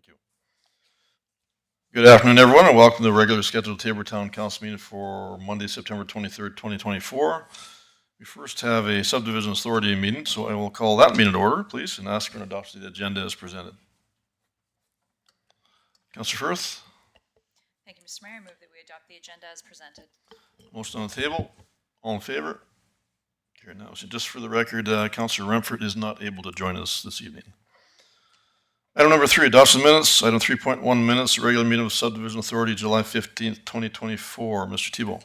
Thank you. Good afternoon, everyone, and welcome to the regular scheduled Taber Town Council meeting for Monday, September 23rd, 2024. We first have a subdivision authority meeting, so I will call that meeting to order, please, and ask for an adoption of the agenda as presented. Councillor Firth? Thank you, Mr. Mayor. I move that we adopt the agenda as presented. Motion on the table. All in favor? Carried now. So just for the record, Councillor Remford is not able to join us this evening. Item number 3, adoption of minutes. Item 3.1 minutes, regular meeting of Subdivision Authority, July 15th, 2024. Mr. Thibault.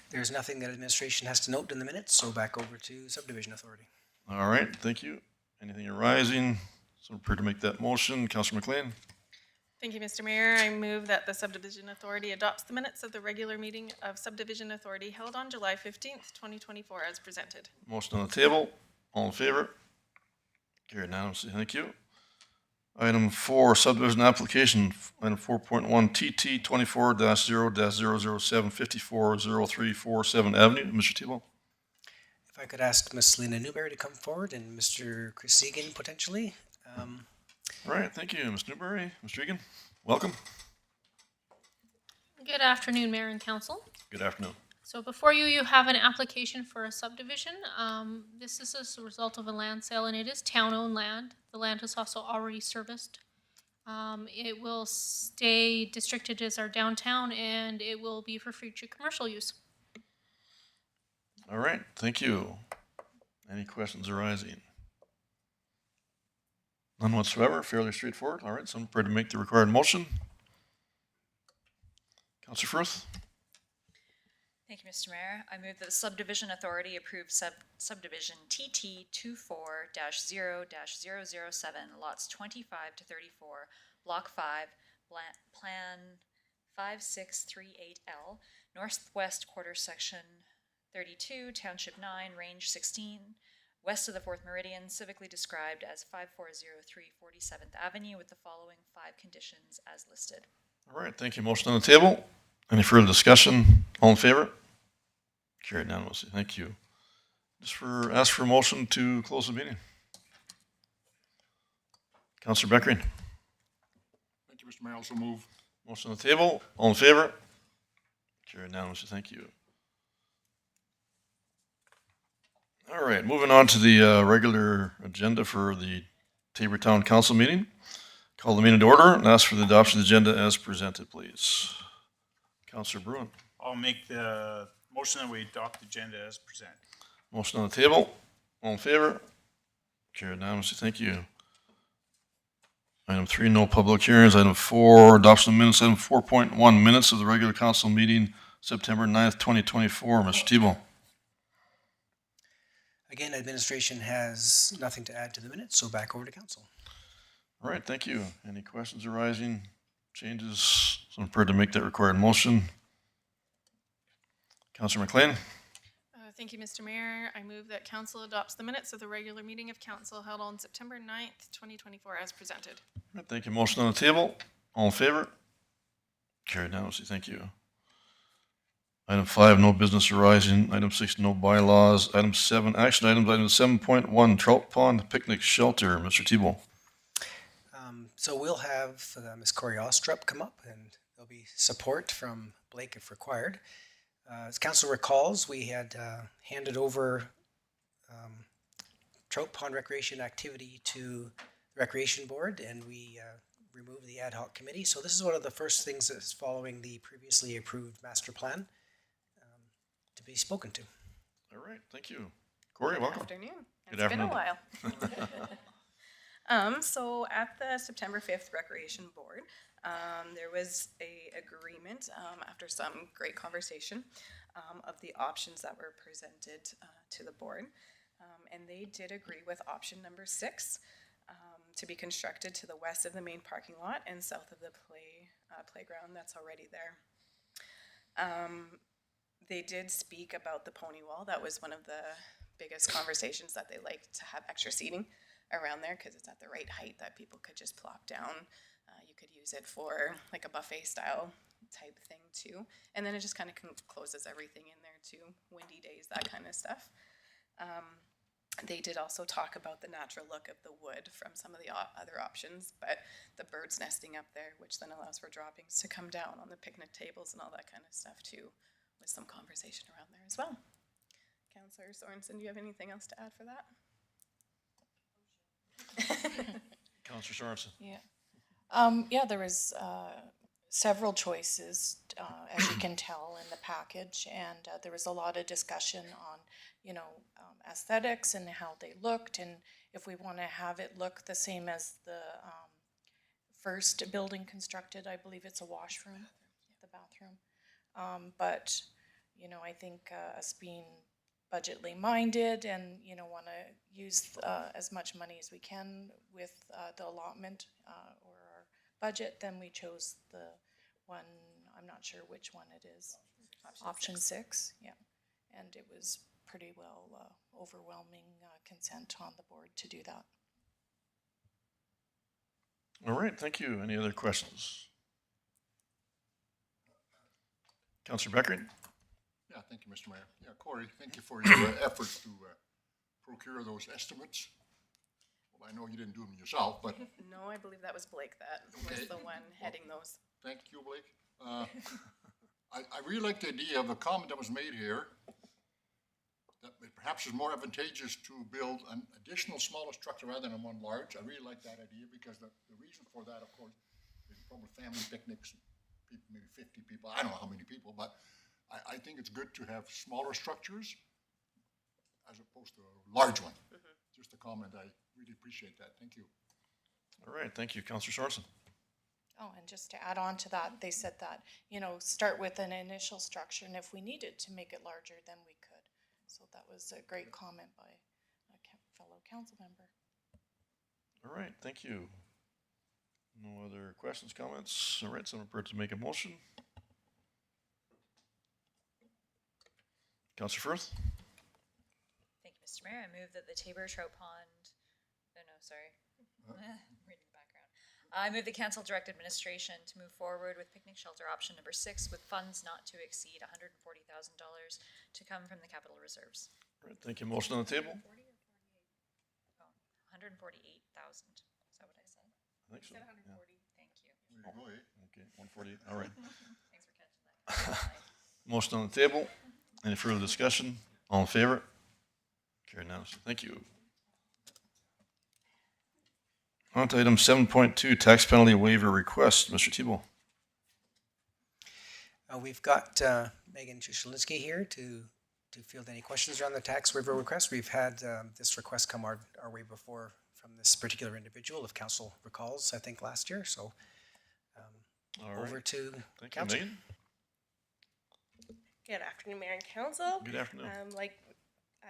There's nothing that administration has to note in the minutes, so back over to Subdivision Authority. All right, thank you. Anything arising? So prepared to make that motion. Councillor McLean. Thank you, Mr. Mayor. I move that the Subdivision Authority adopts the minutes of the regular meeting of Subdivision Authority held on July 15th, 2024 as presented. Motion on the table. All in favor? Carried unanimously. Thank you. Item 4, subdivision application, item 4.1, TT 24-0-007 540347 Avenue. Mr. Thibault. If I could ask Ms. Lena Newberry to come forward and Mr. Chris Egan potentially. All right, thank you, Ms. Newberry. Mr. Egan, welcome. Good afternoon, Mayor and Council. Good afternoon. So before you, you have an application for a subdivision. This is as a result of a land sale, and it is town-owned land. The land is also already serviced. It will stay districted as our downtown, and it will be for future commercial use. All right, thank you. Any questions arising? None whatsoever, fairly straightforward. All right, so I'm prepared to make the required motion. Councillor Firth. Thank you, Mr. Mayor. I move that the Subdivision Authority approve subdivision TT 24-0-007, lots 25 to 34, Block 5, Plan 5638L, Northwest Quarter Section 32, Township 9, Range 16, west of the 4th Meridian, civically described as 5403 47th Avenue, with the following 5 conditions as listed. All right, thank you. Motion on the table. Any further discussion? All in favor? Carried unanimously. Thank you. Ask for a motion to close the meeting. Councillor Beckering. Thank you, Mr. Mayor. Also move. Motion on the table. All in favor? Carried unanimously. Thank you. All right, moving on to the regular agenda for the Taber Town Council meeting. Call the meeting to order and ask for the adoption of the agenda as presented, please. Councillor Bruin. I'll make the motion that we adopt the agenda as presented. Motion on the table. All in favor? Carried unanimously. Thank you. Item 3, no public hearings. Item 4, adoption of minutes. Item 4.1, minutes of the regular council meeting, September 9th, 2024. Mr. Thibault. Again, administration has nothing to add to the minutes, so back over to council. All right, thank you. Any questions arising? Changes? So I'm prepared to make that required motion. Councillor McLean. Thank you, Mr. Mayor. I move that council adopts the minutes of the regular meeting of council held on September 9th, 2024 as presented. All right, thank you. Motion on the table. All in favor? Carried unanimously. Thank you. Item 5, no business arising. Item 6, no bylaws. Item 7, action items. Item 7.1, Trout Pond Picnic Shelter. Mr. Thibault. So we'll have Ms. Corey Ostrup come up, and there'll be support from Blake if required. As council recalls, we had handed over Trout Pond Recreation activity to the Recreation Board, and we removed the ad hoc committee. So this is one of the first things that's following the previously approved master plan to be spoken to. All right, thank you. Corey, welcome. Good afternoon. Good It's afternoon. been a while. So at the September 5th Recreation Board, there was a agreement after some great conversation of the options that were presented to the board. And they did agree with option number 6 to be constructed to the west of the main parking lot and south of the playground that's already there. They did speak about the pony wall. That was one of the biggest conversations, that they like to have extra seating around there because it's at the right height that people could just plop down. You could use it for like a buffet style type thing too. And then it just kind of closes everything in there too. Windy days, that kind of stuff. They did also talk about the natural look of the wood from some of the other options, but the birds nesting up there, which then allows for droppings to come down on the picnic tables and all that kind of stuff too, with some conversation around there as well. Councillor Sorensen, do you have anything else to add for that? Counselor Sorensen. Yeah, there was several choices, as you can tell in the package, and there was a lot of discussion on, aesthetics and how they looked, and if we want to have it look the same as the first building constructed. I believe it's a washroom, the bathroom. But, I think us being budgetly minded and, want to use as much money as we can with the allotment or our budget, then we chose the one, I'm not sure which one it is. Option six, yeah. And it was pretty well overwhelming consent on the board to do that. All right, thank you. Any other questions? Counselor Beckering? Yeah, thank you, Mr. Mayor. Yeah, Corey, thank you for your efforts to procure those estimates. Well, I know you didn't do them yourself, but No, I believe that was Blake that was Okay. the one heading those. thank you, Blake. I really like the idea of a comment that was made here, that it perhaps is more advantageous to build an additional smaller structure rather than one large. I really like that idea, because the reason for that, of course, is probably family picnics, people, maybe 50 people, I don't know how many people, but I think it's good to have smaller structures as opposed to a large one. Just a comment, I really appreciate that, thank you. All right, thank you. Counselor Sorensen? Oh, and just to add on to that, they said that, start with an initial structure, and if we needed to make it larger, then we could. So that was a great comment by a fellow council member. All right, thank you. No other questions, comments? All right, someone prepared to make a motion? Counselor Firth? Thank you, Mr. Mayor. I move that the Tabor Trout Pond, oh no, sorry. Reading the background. I move the council direct administration to move forward with picnic shelter option number 6 with funds not to exceed $140,000 to come from the capital reserves. All right, thank you. Motion on the table? 148,000. Is that what I said? I think so. Yeah. Thank you. There you go, eh? Okay, 148, all right. Thanks for catching that. Motion on the table. Any further discussion? All in favor? Carried unanimously. Thank you. On to item 7.2, tax penalty waiver request. Mr. Tebow. We've got Megan Chushalinski here to field any questions around the tax waiver request. We've had this request come our way before from this particular individual, if council recalls, I think last year. So All over right. to Thank you, council. Megan. Good afternoon, Mayor and Council. Good afternoon. Like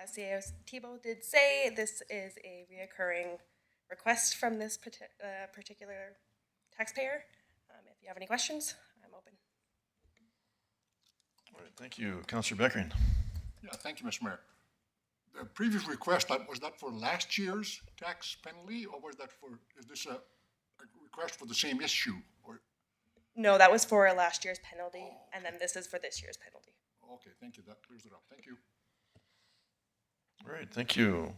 CAO Tebow did say, this is a reoccurring request from this particular taxpayer. If you have any questions, I'm open. All right, thank you. Counselor Beckering. Yeah, thank you, Mr. Mayor. The previous request, was that for last year's tax penalty, or was that for, is this a request for the same issue? Or, No, that was for last year's penalty, and then this is for this year's penalty. okay, thank you, that clears it up, thank you. All right, thank you.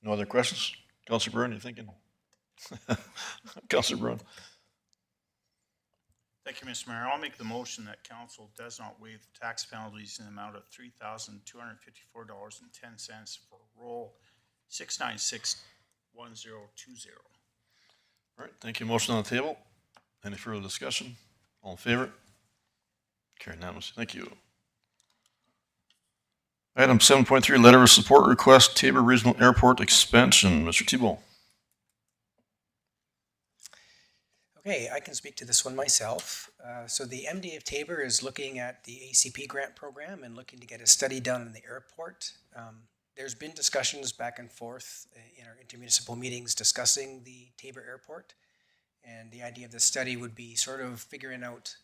No other questions? Counselor Bruin, you thinking? Counselor Bruin. Thank you, Mr. Mayor. I'll make the motion that council does not waive tax penalties in the amount of $3,254.10 for roll 6961020. All right, thank you. Motion on the table. Any further discussion? All in favor? Carried unanimously. Thank you. Item 7.3, letter of support request, Tabor Regional Airport expansion. Mr. Tebow. Okay, I can speak to this one myself. So the MD of Tabor is looking at the ACP grant program and looking to get a study done in the airport. There's been discussions back and forth in our intermunicipal meetings discussing the Tabor Airport. And the idea of the study would be sort of figuring out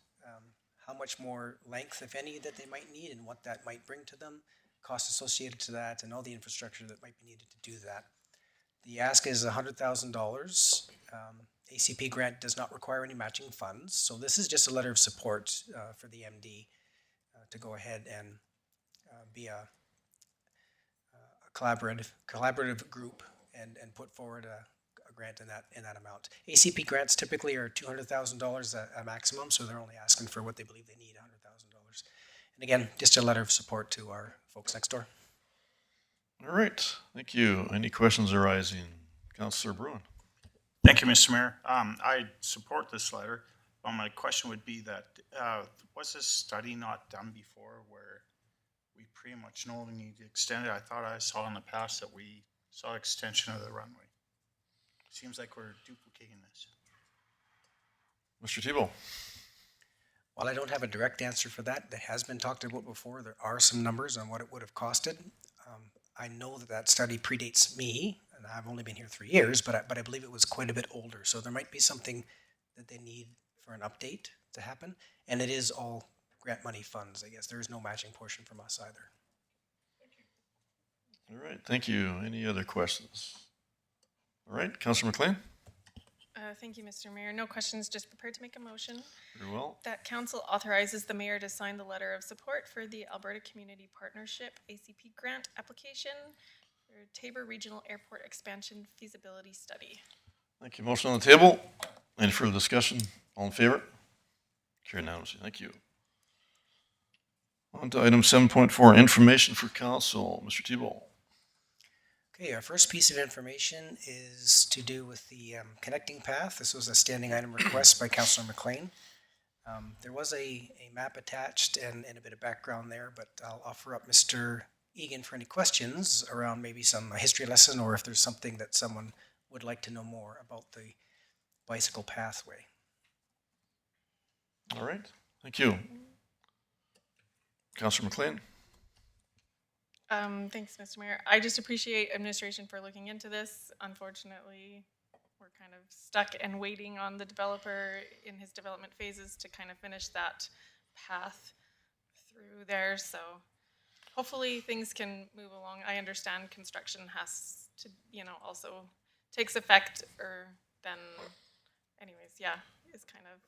how much more length, if any, that they might need and what that might bring to them, costs associated to that, and all the infrastructure that might be needed to do that. The ask is $100,000. ACP grant does not require any matching funds, so this is just a letter of support for the MD to go ahead and be a collaborative group and put forward a grant in that amount. ACP grants typically are $200,000 a maximum, so they're only asking for what they believe they need, $100,000. And again, just a letter of support to our folks next door. All right, thank you. Any questions arising? Councillor Bruin. Thank you, Mr. Mayor. I support this letter, but my question would be that, was this study not done before where we pretty much know we need to extend it? I thought I saw in the past that we saw extension of the runway. Seems like we're duplicating this. Mr. Tebow. While I don't have a direct answer for that, that has been talked about before. There are some numbers on what it would have costed. I know that study predates me, and I've only been here 3 years, but I believe it was quite a bit older. So there might be something that they need for an update to happen. And it is all grant money funds, I guess. There is no matching portion from us either. All right, thank you. Any other questions? All right, Councillor McLean. Thank you, Mr. Mayor. No questions, just prepared to make a motion Very well. that council authorizes the mayor to sign the letter of support for the Alberta Community Partnership ACP grant application for Tabor Regional Airport Expansion Feasibility Study. Thank you. Motion on the table. Any further discussion? All in favor? Carried unanimously. Thank you. On to item 7.4, information for council. Mr. Tebow. Okay, our first piece of information is to do with the connecting path. This was a standing item request by Councillor McLean. There was a map attached and a bit of background there, but I'll offer up Mr. Egan for any questions around maybe some history lesson or if there's something that someone would like to know more about the bicycle pathway. All right, thank you. Councillor McLean. Thanks, Mr. Mayor. I just appreciate administration for looking into this. Unfortunately, we're kind of stuck and waiting on the developer in his development phases to kind of finish that path through there. So hopefully things can move along. I understand construction has to, also takes effect, or then, anyways, yeah, it's kind of,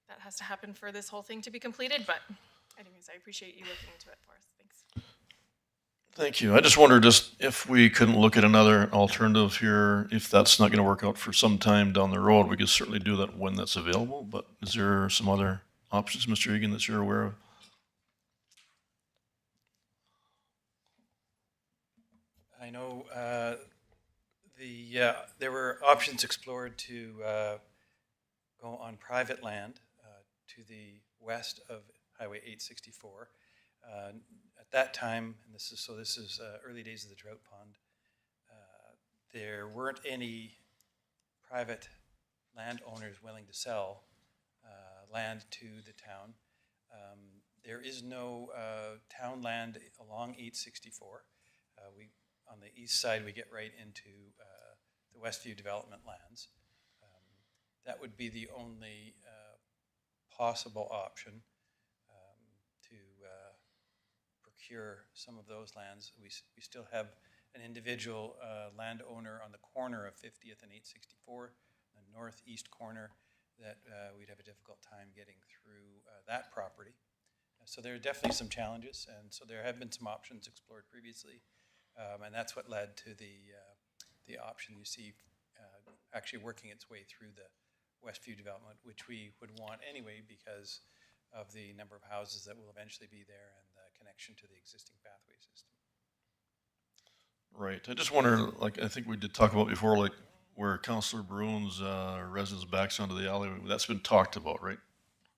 that has to happen for this whole thing to be completed. But anyways, I appreciate you looking into it for us. Thanks. Thank you. I just wondered if we couldn't look at another alternative here. If that's not going to work out for some time down the road, we could certainly do that when that's available. But is there some other options, Mr. Egan, that you're aware of? I know there were options explored to go on private land to the west of Highway 864. At that time, and this is early days of the drought pond, there weren't any private landowners willing to sell land to the town. There is no town land along 864. On the east side, we get right into the Westview development lands. That would be the only possible option to procure some of those lands. We still have an individual landowner on the corner of 50th and 864, the northeast corner, that we'd have a difficult time getting through that property. So there are definitely some challenges, and so there have been some options explored previously. And that's what led to the option you see actually working its way through the Westview development, which we would want anyway because of the number of houses that will eventually be there and the connection to the existing pathway system. Right. I just wonder, I think we did talk about before, where Councillor Bruin's residence backs onto the alleyway. That's been talked about, right?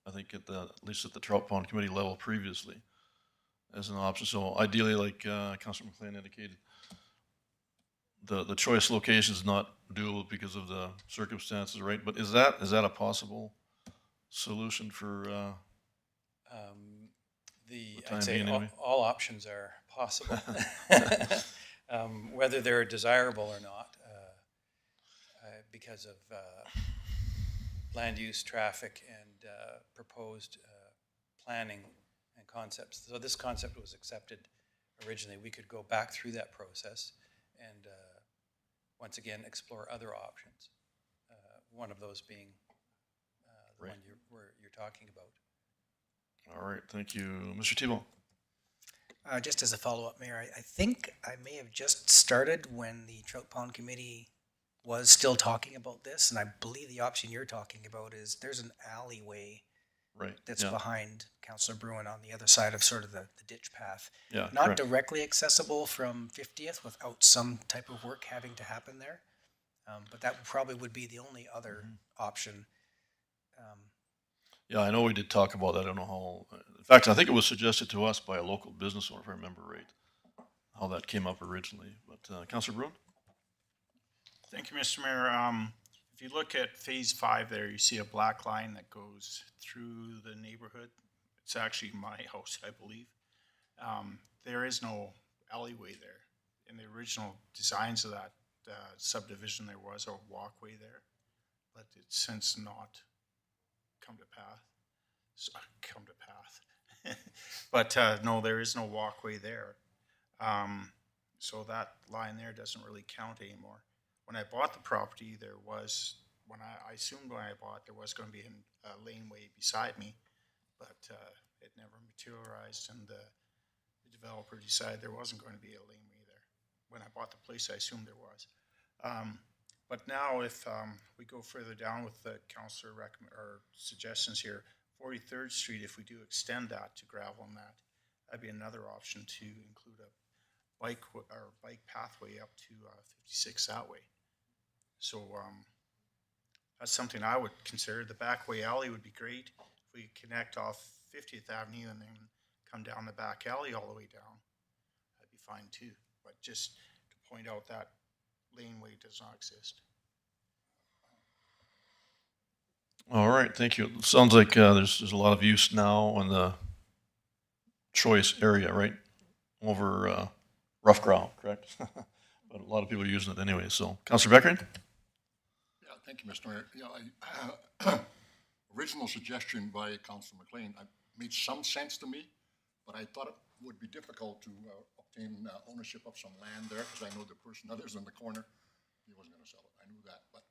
I think at least at the Trout Pond Committee level previously as an option. So ideally, like Councillor McLean indicated, the choice location is not doable because of the circumstances, right? But is that a possible solution for I'd say being, anyway? all options are possible, whether they're desirable or not, because of land use, traffic, and proposed planning and concepts. So this concept was accepted originally. We could go back through that process and once again explore other options. One of those being the Right. one you're talking about. All right, thank you. Mr. Tebow? Just as a follow-up, Mayor, I think I may have just started when the Trout Pond Committee was still talking about this, and I believe the option you're talking about is there's an alleyway Right. that's yeah. behind Councillor Bruin on the other side of sort of the ditch path. Yeah, Not correct. directly accessible from 50th without some type of work having to happen there. But that probably would be the only other option. Yeah, I know we did talk about that. I don't know how, in fact, I think it was suggested to us by a local business owner, if I remember right, how that came up originally. But Councillor Bruin? Thank you, Mr. Mayor. If you look at phase 5 there, you see a black line that goes through the neighborhood. It's actually my house, I believe. There is no alleyway there. In the original designs of that subdivision, there was a walkway there, but it's since not come to path. But no, there is no walkway there. So that line there doesn't really count anymore. When I bought the property, there was, I assumed when I bought, there was going to be a laneway beside me, but it never materialized, and the developer decided there wasn't going to be a laneway there. When I bought the place, I assumed there was. But now, if we go further down with the councillor or suggestions here, 43rd Street, if we do extend that to gravel and that'd be another option to include a bike pathway up to 56 that way. So that's something I would consider. The backway alley would be great. If we connect off 50th Avenue and then come down the back alley all the way down, that'd be fine too. But just to point out that laneway does not exist. All right, thank you. It sounds like there's a lot of use now in the choice area, right? Over rough ground, correct? But a lot of people are using it anyway. So, Councillor Beckering? Yeah, thank you, Mr. Mayor. Yeah, original suggestion by Councillor McLean made some sense to me, but I thought it would be difficult to obtain ownership of some land there, because I know the person that lives in the corner, he wasn't going to sell it. I knew that, but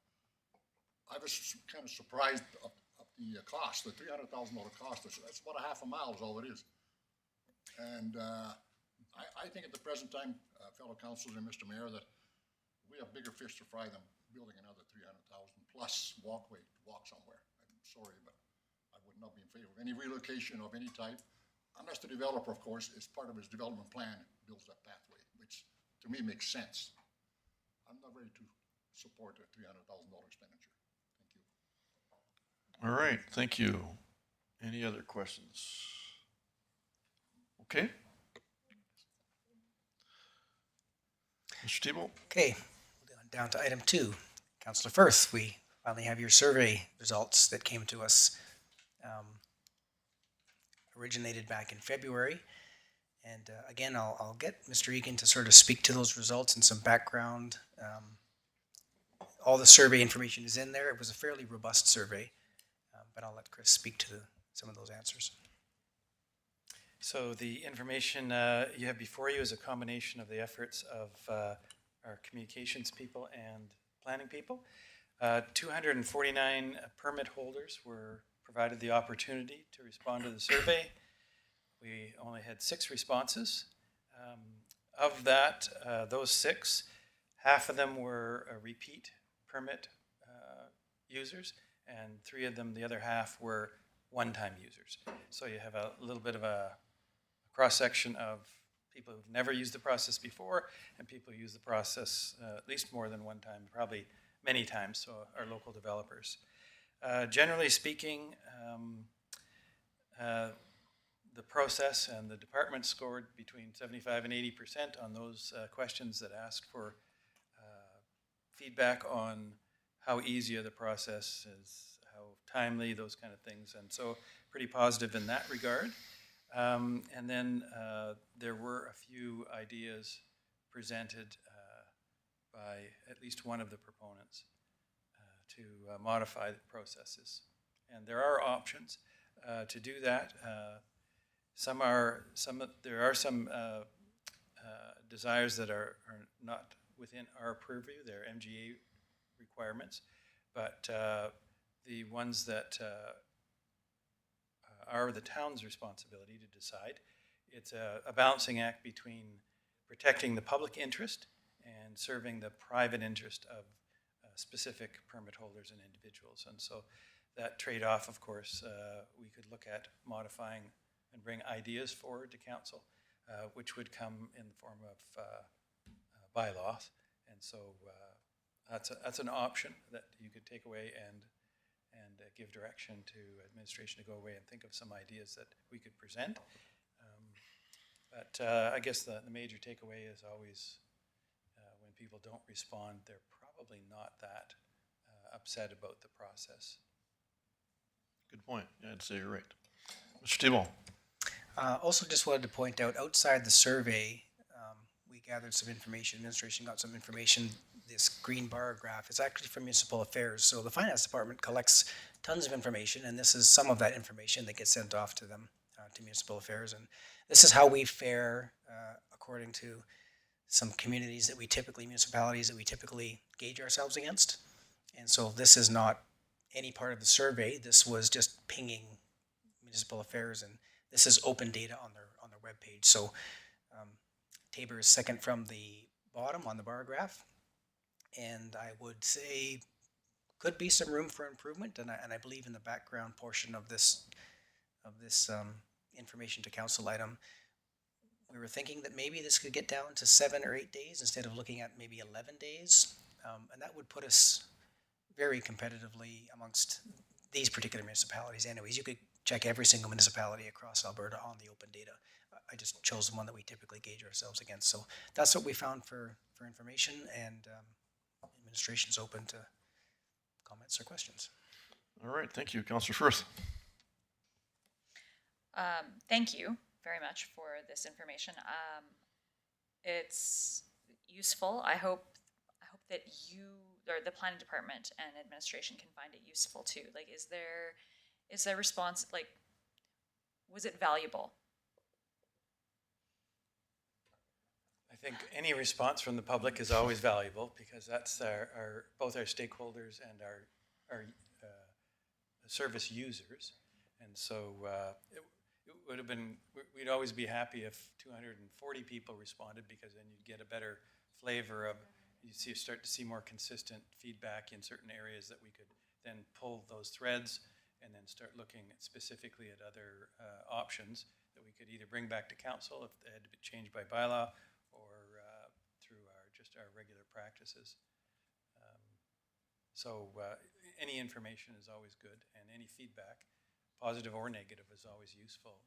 I was kind of surprised of the cost, the $300,000 cost. That's about a half a mile is all it is. And I think at the present time, fellow councilors and Mr. Mayor, that we have bigger fish to fry than building another 300,000 plus walkway to walk somewhere. I'm sorry, but I would not be in favor of any relocation of any type, unless the developer, of course, as part of his development plan, builds that pathway, which to me makes sense. I'm not ready to support a $300,000 expenditure. Thank you. All right, thank you. Any other questions? Okay. Mr. Tebow? Okay, down to item 2. Councillor Firth, we finally have your survey results that came to us, originated back in February. And again, I'll get Mr. Egan to sort of speak to those results and some background. All the survey information is in there. It was a fairly robust survey, but I'll let Chris speak to some of those answers. So the information you have before you is a combination of the efforts of our communications people and planning people. 249 permit holders were provided the opportunity to respond to the survey. We only had 6 responses. Of that, those 6, half of them were repeat permit users, and 3 of them, the other half, were one-time users. So you have a little bit of a cross-section of people who've never used the process before and people who use the process at least more than one time, probably many times, so our local developers. Generally speaking, the process and the department scored between 75 and 80% on those questions that asked for feedback on how easy the process is, how timely, those kind of things, and so pretty positive in that regard. And then there were a few ideas presented by at least one of the proponents to modify the processes. And there are options to do that. There are some desires that are not within our purview. They're MGA requirements, but the ones that are the town's responsibility to decide. It's a balancing act between protecting the public interest and serving the private interest of specific permit holders and individuals. And so that trade-off, of course, we could look at modifying and bring ideas forward to council, which would come in the form of bylaws. And so that's an option that you could take away and give direction to administration to go away and think of some ideas that we could present. But I guess the major takeaway is always when people don't respond, they're probably not that upset about the process. Good point. Yeah, I'd say you're right. Mr. Thibault. Also just wanted to point out, outside the survey, we gathered some information, administration got some information. This green bar graph is actually from municipal affairs. So the finance department collects tons of information, and this is some of that information that gets sent off to them, to municipal affairs. And this is how we fare according to some communities that we typically, municipalities that we typically gauge ourselves against. And so this is not any part of the survey. This was just pinging municipal affairs, and this is open data on their webpage. So Tabor is second from the bottom on the bar graph, and I would say could be some room for improvement. And I believe in the background portion of this information to council item, we were thinking that maybe this could get down to 7 or 8 days instead of looking at maybe 11 days, and that would put us very competitively amongst these particular municipalities. Anyways, you could check every single municipality across Alberta on the open data. I just chose the one that we typically gauge ourselves against. So that's what we found for information, and administration's open to comments or questions. All right, thank you. Councillor Firth. Thank you very much for this information. It's useful. I hope that you or the planning department and administration can find it useful too. Like, is there response, like, was it valuable? I think any response from the public is always valuable, because that's both our stakeholders and our service users. And so it would have been, we'd always be happy if 240 people responded, because then you'd get a better flavor of, you start to see more consistent feedback in certain areas that we could then pull those threads and then start looking specifically at other options that we could either bring back to council if they had to be changed by bylaw, or through our regular practices. So any information is always good, and any feedback, positive or negative, is always useful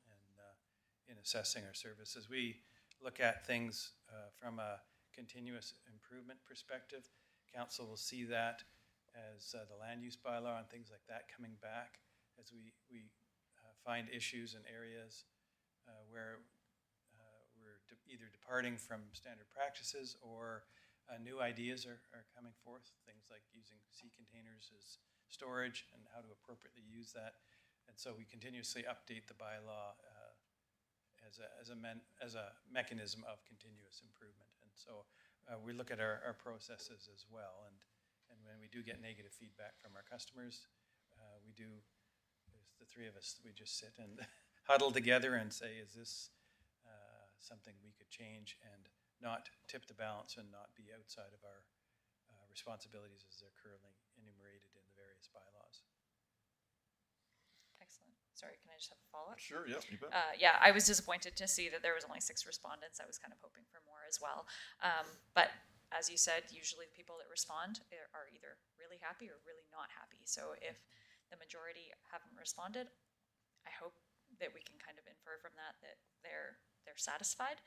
in assessing our services. We look at things from a continuous improvement perspective. Council will see that as the land use bylaw and things like that coming back, as we find issues in areas where we're either departing from standard practices, or new ideas are coming forth, things like using sea containers as storage and how to appropriately use that. And so we continuously update the bylaw as a mechanism of continuous improvement. And so we look at our processes as well. And when we do get negative feedback from our customers, we do, the three of us, we just sit and huddle together and say, is this something we could change and not tip the balance and not be outside of our responsibilities as they're currently enumerated in the various bylaws. Excellent. Sorry, can I just have a follow-up? Sure, yeah, you bet. Yeah, I was disappointed to see that there was only 6 respondents. I was kind of hoping for more as well. But as you said, usually the people that respond are either really happy or really not happy. So if the majority haven't responded, I hope that we can kind of infer from that they're satisfied.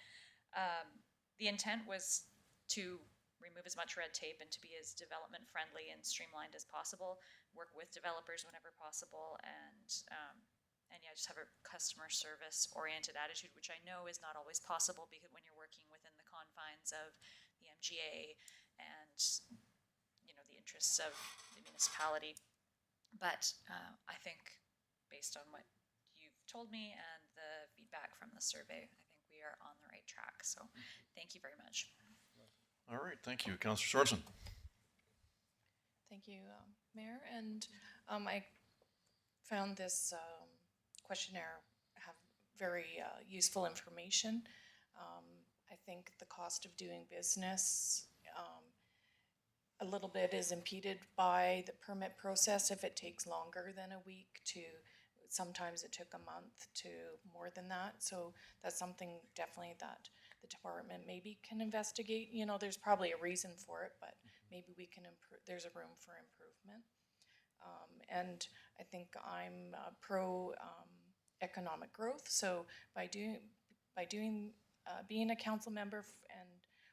The intent was to remove as much red tape and to be as development friendly and streamlined as possible, work with developers whenever possible, and yeah, just have a customer service oriented attitude, which I know is not always possible, because when you're working within the confines of the MGA and, you know, the interests of the municipality. But I think based on what you've told me and the feedback from the survey, I think we are on the right track. So thank you very much. All right, thank you. Councillor Sorensen. Thank you, Mayor. And I found this questionnaire have very useful information. I think the cost of doing business a little bit is impeded by the permit process if it takes longer than a week to, sometimes it took a month to more than that. So that's something definitely that the department maybe can investigate. You know, there's probably a reason for it, but maybe we can improve, there's a room for improvement. And I think I'm pro economic growth. So by being a council member and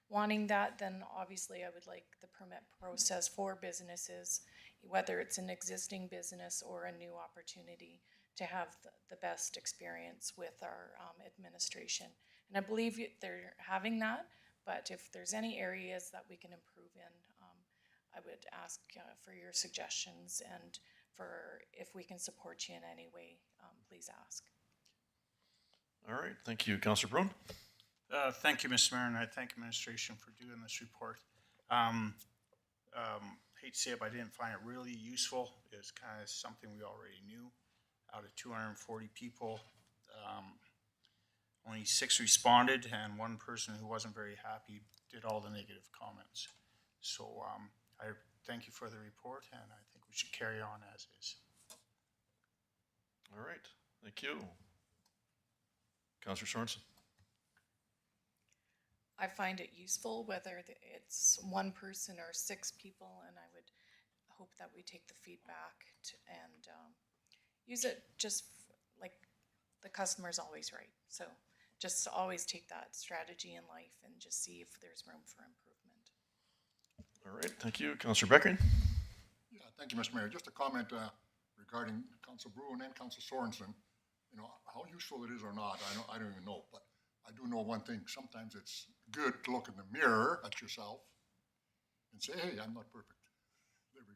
wanting that, then obviously I would like the permit process for businesses, whether it's an existing business or a new opportunity, to have the best experience with our administration. And I believe they're having that, but if there's any areas that we can improve in, I would ask for your suggestions, and for if we can support you in any way, please ask. All right, thank you, Councillor Brown. Thank you, Mr. Mayor, and I thank administration for doing this report. Hate to say it, but I didn't find it really useful. It was kind of something we already knew. Out of 240 people, only 6 responded, and one person who wasn't very happy did all the negative comments. So I thank you for the report, and I think we should carry on as is. All right, thank you. Councillor Sorensen. I find it useful whether it's one person or 6 people, and I would hope that we take the feedback and use it just like the customer's always right. So just always take that strategy in life and just see if there's room for improvement. All right, thank you. Councillor Beckering. Yeah, thank you, Mr. Mayor. Just a comment regarding Council Bruin and Council Sorensen. You know, how useful it is or not, I don't even know, but I do know one thing. Sometimes it's good to look in the mirror at yourself and say, hey, I'm not perfect. There we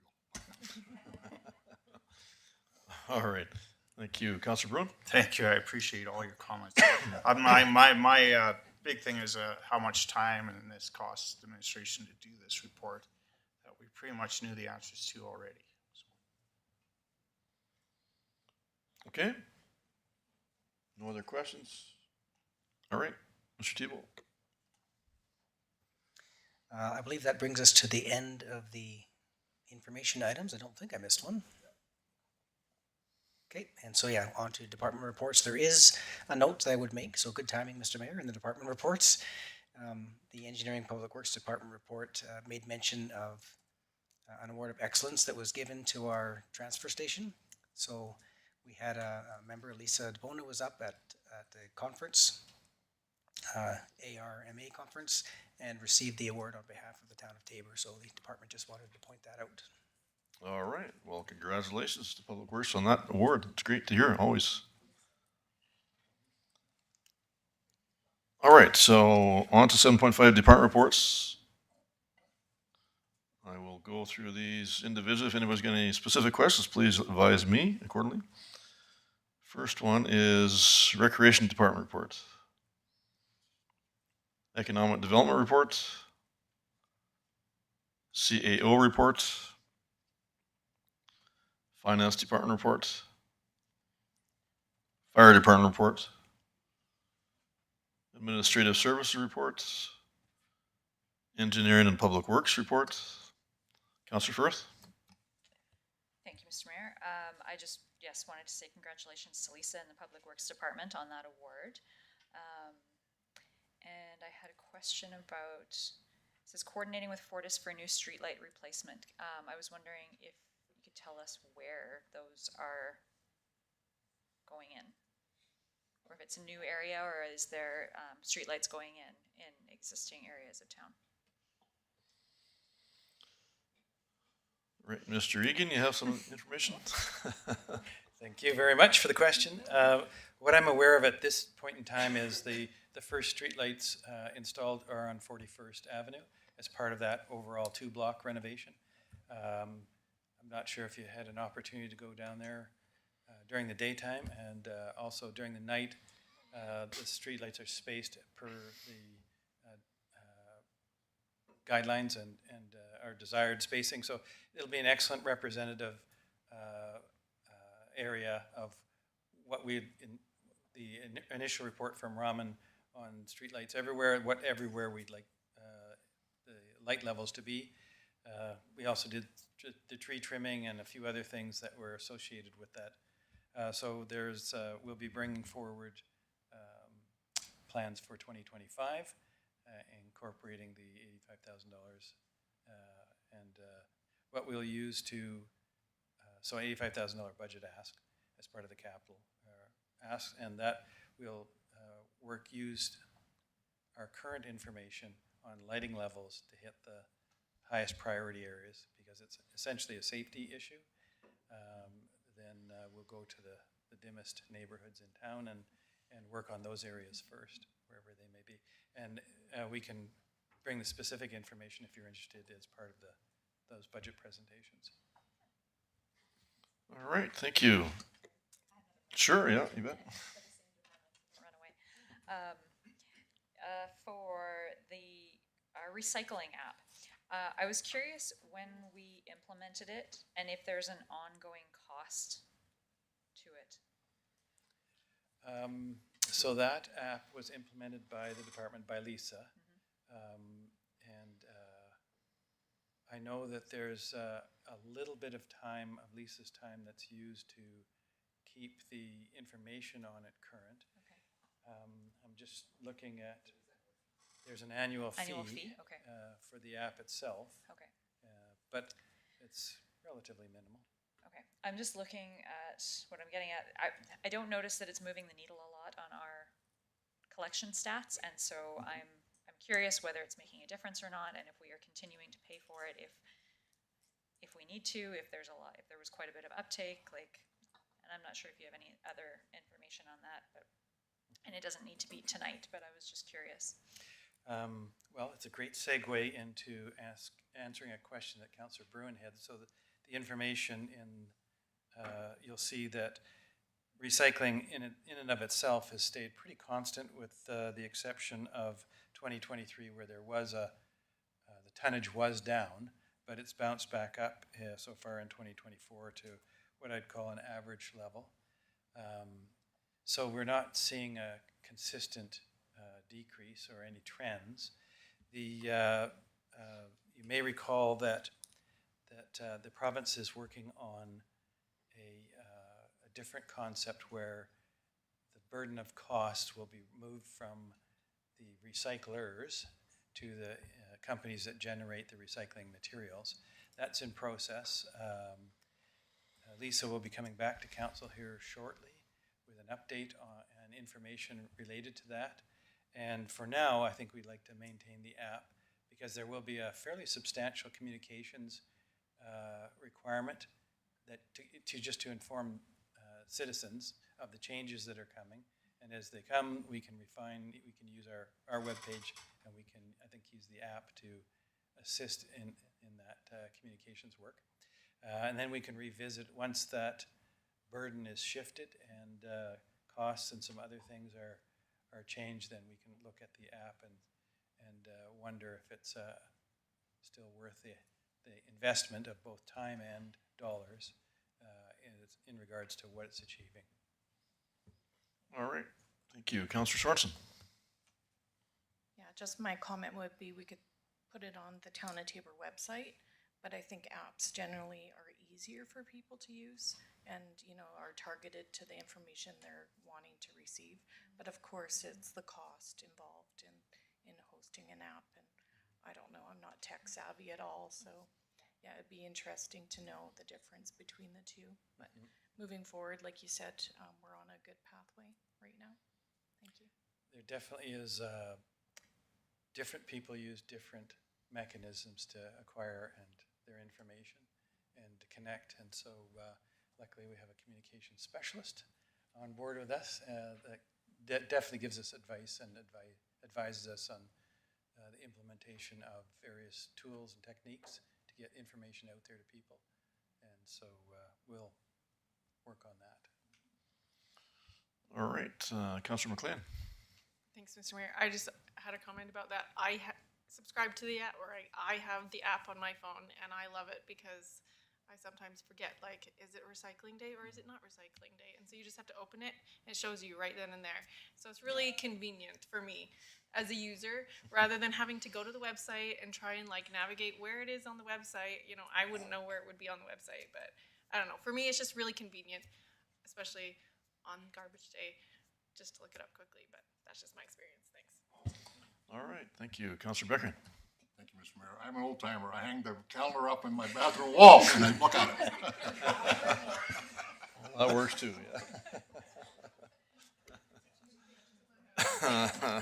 go. All right, thank you. Councillor Bruin. Thank you. I appreciate all your comments. My big thing is how much time and this costs the administration to do this report that we pretty much knew the answers to already. So. Okay. No other questions? All right, Mr. Thibault. I believe that brings us to the end of the information items. I don't think I missed one. Okay, and so yeah, on to department reports. There is a note that I would make, so good timing, Mr. Mayor, in the department reports. The Engineering Public Works Department report made mention of an award of excellence that was given to our transfer station. So we had a member, Lisa DeBona, was up at the conference, ARMA conference, and received the award on behalf of the town of Taber. So the department just wanted to point that out. All right, well, congratulations to Public Works on that award. It's great to hear, always. All right, so on to 7.5 department reports. I will go through these individually. If anybody's got any specific questions, please advise me accordingly. First one is Recreation Department report. Economic Development report. CAO report. Finance Department report. Fire Department report. Administrative Services report. Engineering and Public Works report. Councillor Firth. Thank you, Mr. Mayor. I just, wanted to say congratulations to Lisa and the Public Works Department on that award. And I had a question about, it says coordinating with Fortis for a new streetlight replacement. I was wondering if you could tell us where those are going in, or if it's a new area, or is there streetlights going in existing areas of town? Right, Mr. Egan, you have some information? Thank you very much for the question. What I'm aware of at this point in time is the first streetlights installed are on 41st Avenue as part of that overall 2-block renovation. I'm not sure if you had an opportunity to go down there during the daytime, and also during the night. The streetlights are spaced per the guidelines and our desired spacing. So it'll be an excellent representative area of what we, in the initial report from Raman on streetlights everywhere, what everywhere we'd like the light levels to be. We also did the tree trimming and a few other things that were associated with that. So there's, we'll be bringing forward plans for 2025, incorporating the $85,000 and what we'll use to, so $85,000 budget ask as part of the capital ask, and that will use our current information on lighting levels to hit the highest priority areas, because it's essentially a safety issue. Then we'll go to the dimmest neighborhoods in town and work on those areas first, wherever they may be. And we can bring the specific information if you're interested as part of those budget presentations. All right, thank you. Sure, yeah, you bet. Run away. For the recycling app, I was curious when we implemented it and if there's an ongoing cost to it. So that app was implemented by the department, by Lisa. And I know that there's a little bit of time, of Lisa's time, that's used to keep the information on it current. Okay. I'm just looking at, there's an annual fee, Okay. For the app itself, Okay. but it's relatively minimal. Okay. I'm just looking at what I'm getting at. I don't notice that it's moving the needle a lot on our collection stats, and so I'm curious whether it's making a difference or not, and if we are continuing to pay for it, if we need to, if there was quite a bit of uptake, and I'm not sure if you have any other information on that, and it doesn't need to be tonight, but I was just curious. Well, it's a great segue into answering a question that Councillor Bruin had. So the information you'll see that recycling in and of itself has stayed pretty constant, with the exception of 2023, where there was the tonnage was down, but it's bounced back up so far in 2024 to what I'd call an average level. So we're not seeing a consistent decrease or any trends. You may recall that the province is working on a different concept where the burden of cost will be moved from the recyclers to the companies that generate the recycling materials. That's in process. Lisa will be coming back to council here shortly with an update and information related to that. And for now, I think we'd like to maintain the app, because there will be a fairly substantial communications requirement that to inform citizens of the changes that are coming. And as they come, we can use our webpage, and we can, I think, use the app to assist in that communications work. And then we can revisit once that burden is shifted and costs and some other things are changed. Then we can look at the app and wonder if it's still worth the investment of both time and dollars in regards to what it's achieving. All right, thank you. Councillor Sorensen. Yeah, just my comment would be we could put it on the Town of Taber website, but I think apps generally are easier for people to use and, are targeted to the information they're wanting to receive. But of course, it's the cost involved in hosting an app, and I don't know, I'm not tech savvy at all, so yeah, it'd be interesting to know the difference between the two. But moving forward, like you said, we're on a good pathway right now. Thank you. There definitely is, different people use different mechanisms to acquire their information and to connect. And so luckily we have a communication specialist on board with us that definitely gives us advice and advises us on the implementation of various tools and techniques to get information out there to people. And so we'll work on that. All right, Councillor McLean. Thanks, Mr. Mayor. I just had a comment about that. I subscribe to the app, or I have the app on my phone, and I love it because I sometimes forget, like, is it recycling day or is it not recycling day? And so you just have to open it, and it shows you right then and there. So it's really convenient for me as a user, rather than having to go to the website and try and like navigate where it is on the website. You know, I wouldn't know where it would be on the website, but I don't know. For me, it's just really convenient, especially on garbage day, just to look it up quickly. But that's just my experience. Thanks. All right, thank you. Counselor Beckering. Thank you, Mr. Mayor. I'm an old timer. I hang the calendar up in my bathroom wall and I look at it. That works too, yeah. Yeah.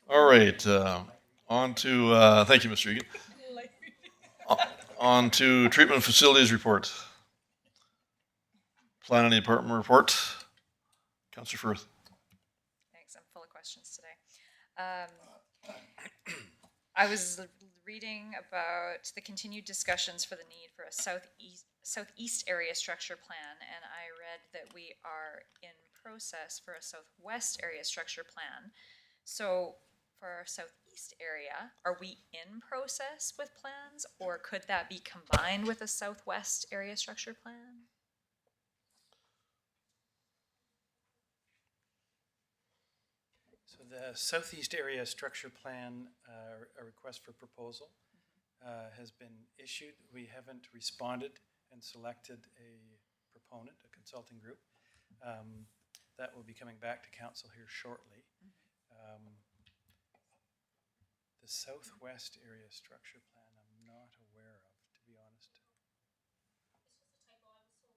All right, on to, thank you, Mr. Egan. On to treatment facilities report. Planning department report. Counselor Firth. Thanks, I'm full of questions today. I was reading about the continued discussions for the need for a southeast area structure plan, and I read that we are in process for a southwest area structure plan. So for our southeast area, are we in process with plans, or could that be combined with a southwest area structure plan? So the Southeast Area Structure Plan, a request for proposal, has been issued. We haven't responded and selected a proponent, a consulting group. That will be coming back to council here shortly. The Southwest Area Structure Plan, I'm not aware of, to be honest.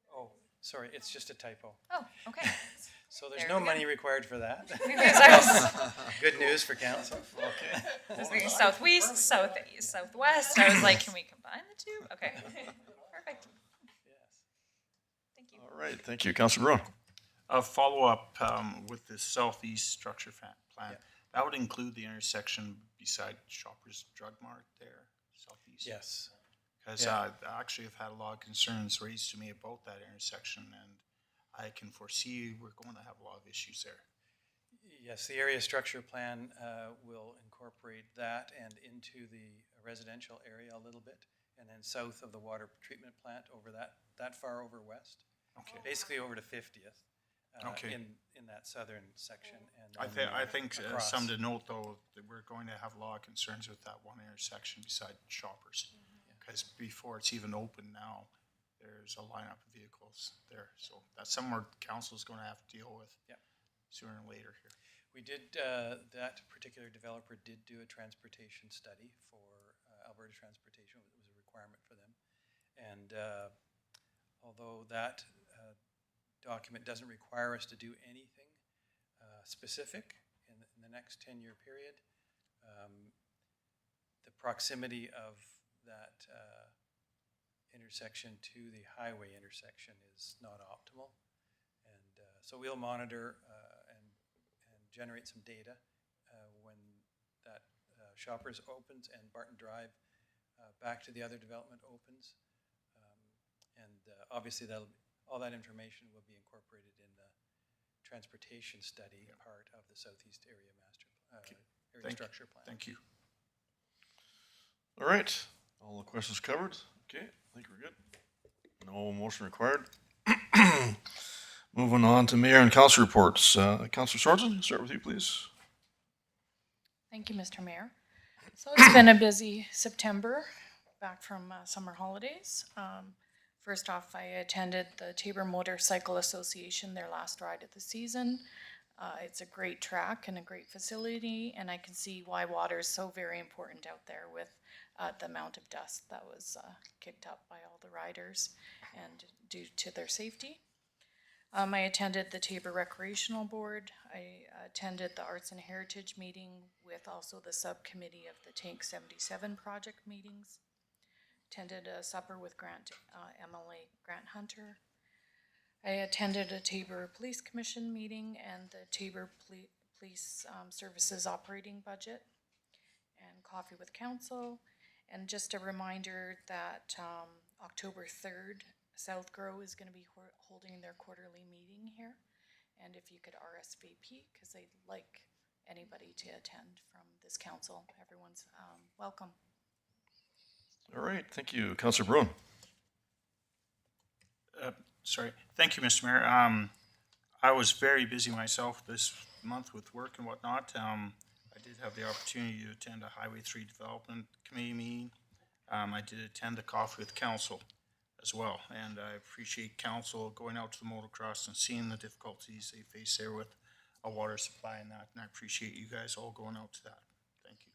Oh, sorry, it's just a typo. Oh, okay. So there's There no we go. money required for that. I Good news for council. Okay. was thinking southwest, southeast, southwest. I was like, can we combine the two? Okay, perfect. Yes. Thank you. All right, thank you. Counselor Bruin. A follow-up with the southeast structure plan. Yeah. That would include the intersection beside Shoppers Drug Mart there, southeast. Yes. Because Yeah. I actually have had a lot of concerns raised to me about that intersection, and I can foresee we're going to have a lot of issues there. Yes, the area structure plan will incorporate that and into the residential area a little bit, and then south of the water treatment plant over that far over west. Okay. Basically over to 50th. Okay. In that southern section. And I think across. some to note though that we're going to have a lot of concerns with that one intersection beside Shoppers, because before it's even open now, there's a lineup of vehicles there. So that's somewhere council's going to have to deal with. Yep. Sooner or later here. We did, that particular developer did do a transportation study for Alberta Transportation. It was a requirement for them. And although that document doesn't require us to do anything specific in the next 10-year period, the proximity of that intersection to the highway intersection is not optimal. And so we'll monitor and generate some data when that Shoppers opens and Barton Drive back to the other development opens. Obviously all that information will be incorporated in the transportation study part of the Southeast Area Area Structure Plan. Thank you. All right, all the questions covered. Okay, I think we're good. No motion required. Moving on to mayor and council reports. Councilor Sorensen, start with you, please. Thank you, Mr. Mayor. So it's been a busy September, back from summer holidays. First off, I attended the Tabor Motorcycle Association, their last ride of the season. It's a great track and a great facility, and I can see why water is so very important out there with the amount of dust that was kicked up by all the riders and due to their safety. I attended the Tabor Recreational Board. I attended the Arts and Heritage meeting with also the subcommittee of the Tank 77 project meetings. Attended a supper with MLA Grant Hunter. I attended a Tabor Police Commission meeting and the Tabor Police Services operating budget and coffee with council. And just a reminder that October 3rd, South Grow is going to be holding their quarterly meeting here. And if you could RSVP, because they'd like anybody to attend from this council, everyone's welcome. All right, thank you. Councillor Bruin. Sorry. Thank you, Mr. Mayor. I was very busy myself this month with work and whatnot. I did have the opportunity to attend a Highway 3 Development Committee meeting. I did attend a coffee with council as well, and I appreciate council going out to the motocross and seeing the difficulties they face there with a water supply and that, and I appreciate you guys all going out to that. Thank you.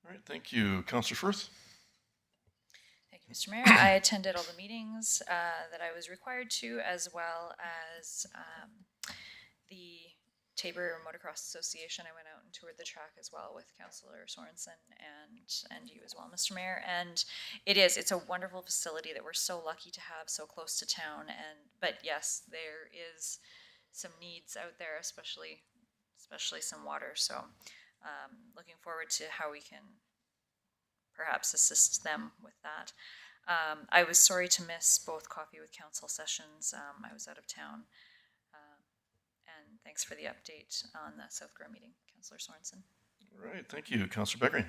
All right, thank you. Councillor Firth. Thank you, Mr. Mayor. I attended all the meetings that I was required to, as well as the Tabor Motocross Association. I went out and toured the track as well with Councillor Sorensen and you as well, Mr. Mayor. And it's a wonderful facility that we're so lucky to have so close to town. But yes, there is some needs out there, especially some water. So looking forward to how we can perhaps assist them with that. I was sorry to miss both coffee with council sessions. I was out of town. And thanks for the update on the South Grow meeting, Councillor Sorensen. All right, thank you. Councillor Beckering.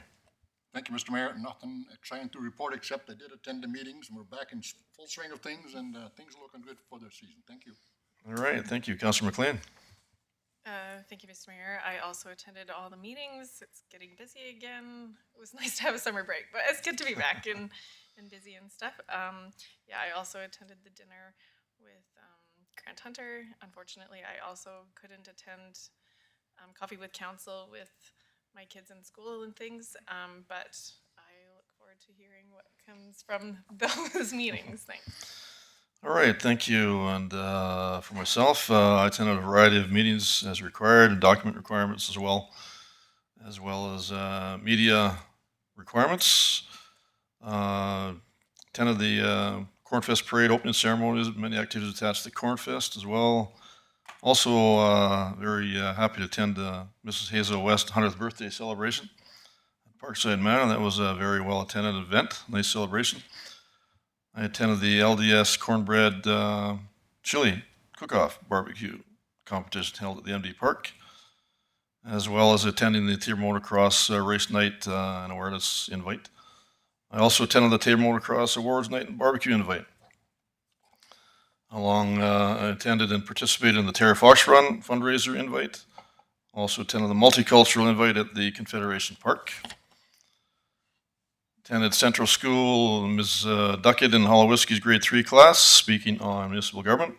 Thank you, Mr. Mayor. Nothing exciting to report except I did attend the meetings and we're back in full swing of things and things are looking good for the season. Thank you. All right, thank you. Councillor McLean. Thank you, Mr. Mayor. I also attended all the meetings. It's getting busy again. It was nice to have a summer break, but it's good to be back and busy and stuff. Yeah, I also attended the dinner with Grant Hunter. Unfortunately, I also couldn't attend coffee with council with my kids in school and things, but I look forward to hearing what comes from those meetings. Thanks. All right, thank you. And for myself, I attended a variety of meetings as required and document requirements as well as media requirements. Attended the Cornfest Parade opening ceremonies, many activities attached to Cornfest as well. Also, very happy to attend Mrs. Hazel West 100th birthday celebration at Parkside Manor. That was a very well attended event, nice celebration. I attended the LDS Cornbread Chili Cook-Off Barbecue competition held at the MD Park, as well as attending the Tabor Motocross Race Night and Awareness Invite. I also attended the Tabor Motocross Awards Night and Barbecue Invite. I attended and participated in the Terra Fox Run fundraiser invite. Also attended the multicultural invite at the Confederation Park. Attended Central School, Ms. Duckett in Holowski's grade 3 class, speaking on municipal government.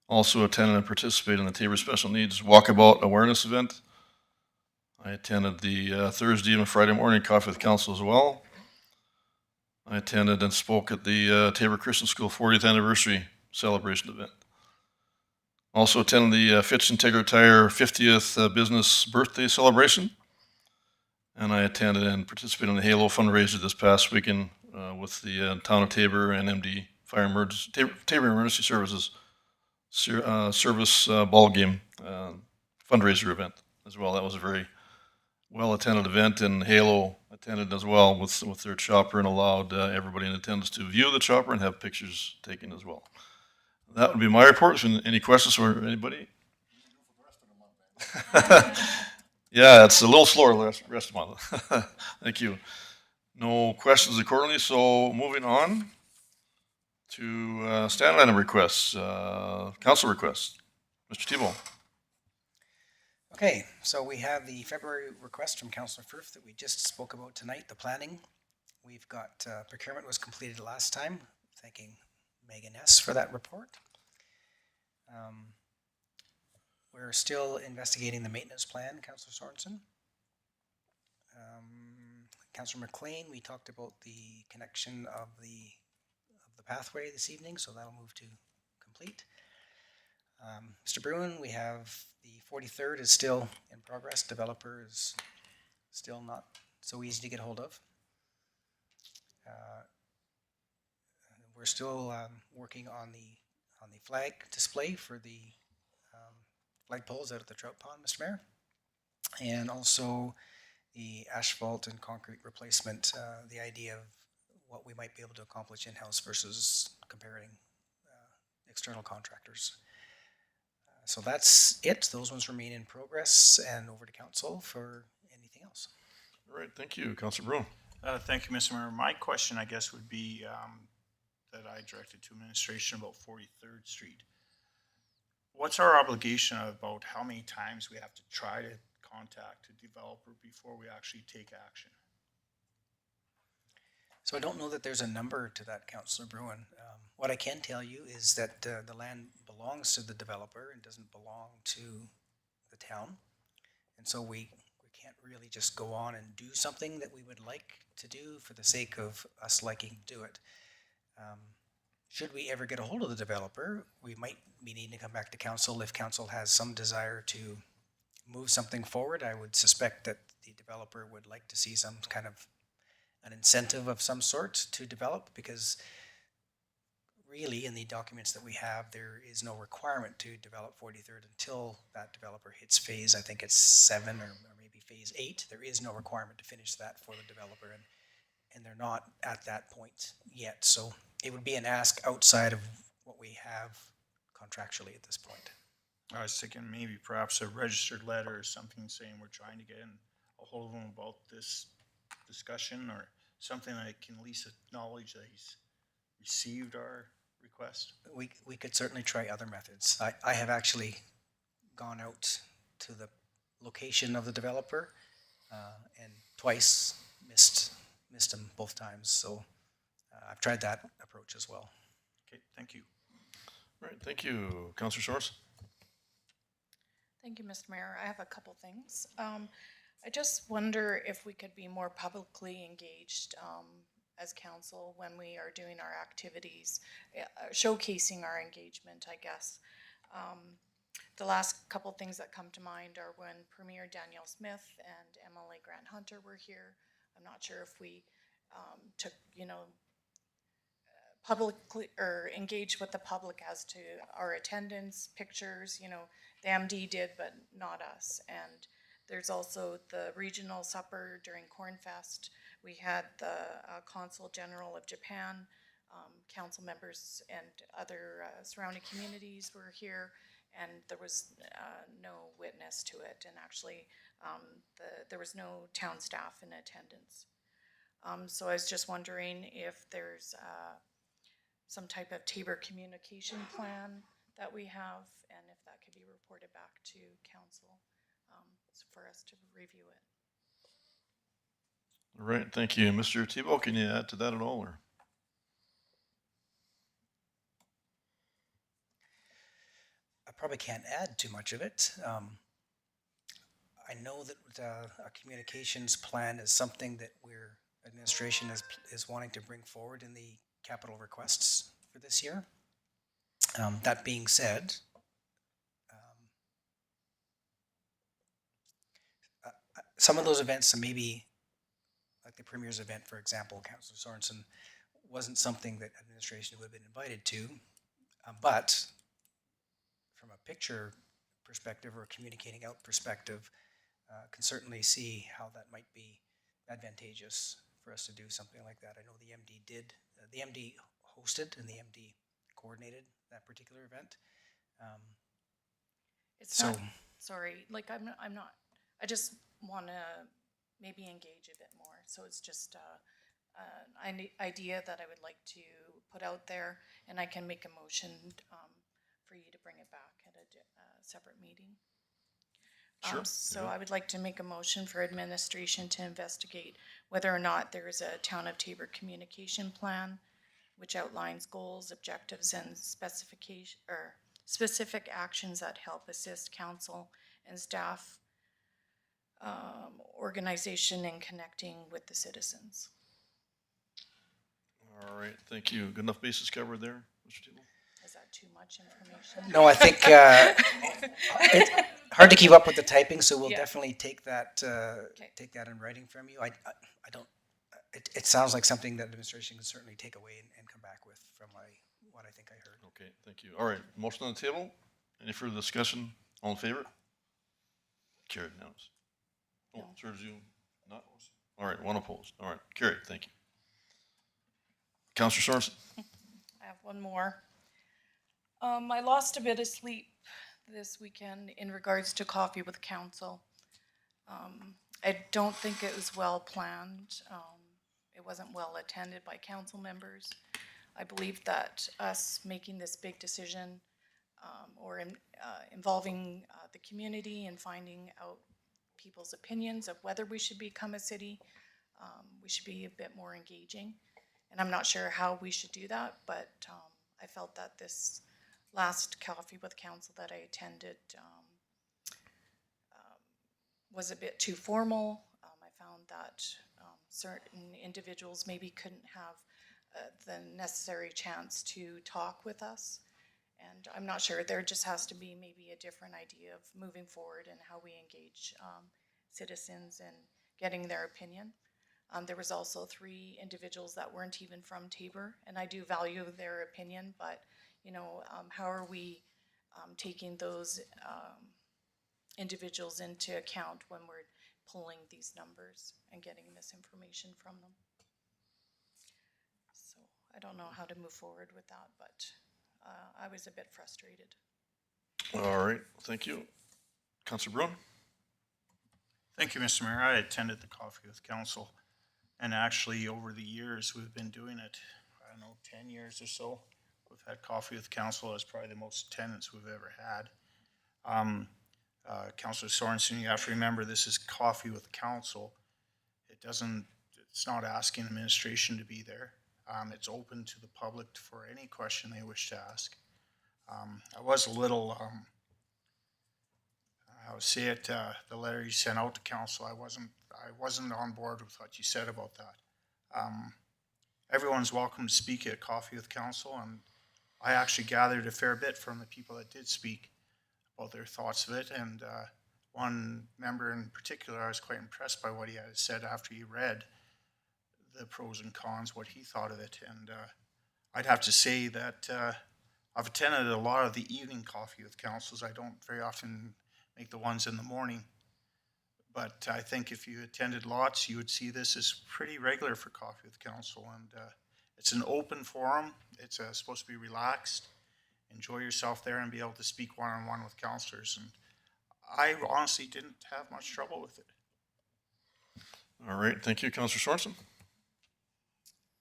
Also attended and participated in the Tabor Special Needs Walkabout Awareness event. I attended the Thursday and Friday morning coffee with council as well. I attended and spoke at the Tabor Christian School 40th anniversary celebration event. Also attended the Fitch Integra Tire 50th business birthday celebration. And I attended and participated in the Halo fundraiser this past weekend with the Town of Tabor and MD Tabor Emergency Services service ball game fundraiser event as well. That was a very well attended event, and Halo attended as well with their chopper and allowed everybody in attendance to view the chopper and have pictures taken as well. That would be my report. Any questions for anybody? Yeah, it's a little slower the rest of the month. Thank you. No questions accordingly, so moving on to stand item requests, council requests. Mr. Thibault. Okay, so we have the February request from Councillor Firth that we just spoke about tonight, the planning. We've got procurement was completed last time. Thanking Megan S. for that report. We're still investigating the maintenance plan, Councillor Sorensen. Councillor McLean, we talked about the connection of the pathway this evening, so that'll move to complete. Mr. Bruin, we have the 43rd is still in progress. Developer is still not so easy to get hold of. We're still working on the flag display for the flag poles out at the trout pond, Mr. Mayor, and also the asphalt and concrete replacement, the idea of what we might be able to accomplish in-house versus comparing external contractors. So that's it. Those ones remain in progress, and over to council for anything else. All right, thank you, Councillor Bruin. Thank you, Mr. Mayor. My question, I guess, would be that I directed to administration about 43rd Street. What's our obligation about how many times we have to try to contact a developer before we actually take action? So I don't know that there's a number to that, Councillor Bruin. What I can tell you is that the land belongs to the developer and doesn't belong to the town. And so we can't really just go on and do something that we would like to do for the sake of us liking to do it. Should we ever get a hold of the developer, we might be needing to come back to council if council has some desire to move something forward. I would suspect that the developer would like to see some kind of an incentive of some sort to develop, because really in the documents that we have, there is no requirement to develop 43rd until that developer hits phase, I think it's 7 or maybe phase 8. There is no requirement to finish that for the developer, and they're not at that point yet. So it would be an ask outside of what we have contractually at this point. I was thinking maybe perhaps a registered letter or something saying we're trying to get in a hold of him about this discussion, or something that can at least acknowledge that he's received our request. We could certainly try other methods. I have actually gone out to the location of the developer and twice missed him both times. So I've tried that approach as well. Okay, thank you. All right, thank you. Councillor Soares? Thank you, Mr. Mayor. I have a couple things. I just wonder if we could be more publicly engaged as council when we are doing our activities, showcasing our engagement, I guess. The last couple things that come to mind are when Premier Danielle Smith and MLA Grant Hunter were here. I'm not sure if we took, publicly or engaged with the public as to our attendance, pictures, the MD did, but not us. And there's also the regional supper during Cornfest. We had the Consul General of Japan, council members and other surrounding communities were here, and there was no witness to it. And actually, there was no town staff in attendance. So I was just wondering if there's some type of Tabor communication plan that we have, and if that could be reported back to council for us to review it. All right, thank you. Mr. Tebow, can you add to that at all, or? I probably can't add too much of it. I know that a communications plan is something that administration is wanting to bring forward in the capital requests for this year. That being said, some of those events, maybe like the Premier's event, for example, Councillor Sorensen, wasn't something that administration would have been invited to, but from a picture perspective or communicating out perspective, can certainly see how that might be advantageous for us to do something like that. I know the MD did, the MD hosted and the MD coordinated that particular event. It's not, sorry, like I'm not, I just want to maybe engage a bit more. So it's just an idea that I would like to put out there, and I can make a motion for you to bring it back at a separate meeting. Sure. So I would like to make a motion for administration to investigate whether or not there is a Town of Tabor communication plan which outlines goals, objectives, and specific actions that help assist council and staff organization in connecting with the citizens. All right, thank you. Good enough bases covered there, Mr. Tebow? Is that too much information? No, I think it's hard to keep up with the typing, so we'll definitely take that take that in writing from you. I don't. It sounds like something that administration can certainly take away and come back with from what I think I heard. Okay, thank you. All right, motion on the table. Any further discussion? All in favor? Carried unanimous. Oh, sir, did you not? All right, one opposed. All right, carried. Thank you. Councillor Sorensen? I have one more. I lost a bit of sleep this weekend in regards to coffee with council. I don't think it was well planned. It wasn't well attended by council members. I believe that us making this big decision involving the community and finding out people's opinions of whether we should become a city, we should be a bit more engaging. And I'm not sure how we should do that, but I felt that this last Coffee with Council that I attended was a bit too formal. I found that certain individuals maybe couldn't have the necessary chance to talk with us. And I'm not sure, there just has to be maybe a different idea of moving forward and how we engage citizens and getting their opinion. There was also 3 individuals that weren't even from Tabor, and I do value their opinion, but you know, how are we taking those individuals into account when we're pulling these numbers and getting this information from them? So I don't know how to move forward with that, but I was a bit frustrated. All right, thank you. Councilor Bruin? Thank you, Mr. Mayor. I attended the Coffee with Council, and actually over the years, we've been doing it, I don't know, 10 years or so. We've had Coffee with Council as probably the most attendance we've ever had. Councilor Sorensen, you have to remember this is Coffee with Council. It's not asking administration to be there. It's open to the public for any question they wish to ask. I was a little, I would say it, the letter you sent out to council, I wasn't on board with what you said about that. Everyone's welcome to speak at Coffee with Council, and I actually gathered a fair bit from the people that did speak about their thoughts of it, and one member in particular, I was quite impressed by what he had said after he read the pros and cons, what he thought of it. And I'd have to say that I've attended a lot of the evening Coffee with Councils. I don't very often make the ones in the morning, but I think if you attended lots, you would see this as pretty regular for Coffee with Council. And it's an open forum. It's supposed to be relaxed. Enjoy yourself there and be able to speak one-on-one with councillors. And I honestly didn't have much trouble with it. All right, thank you. Councilor Sorensen?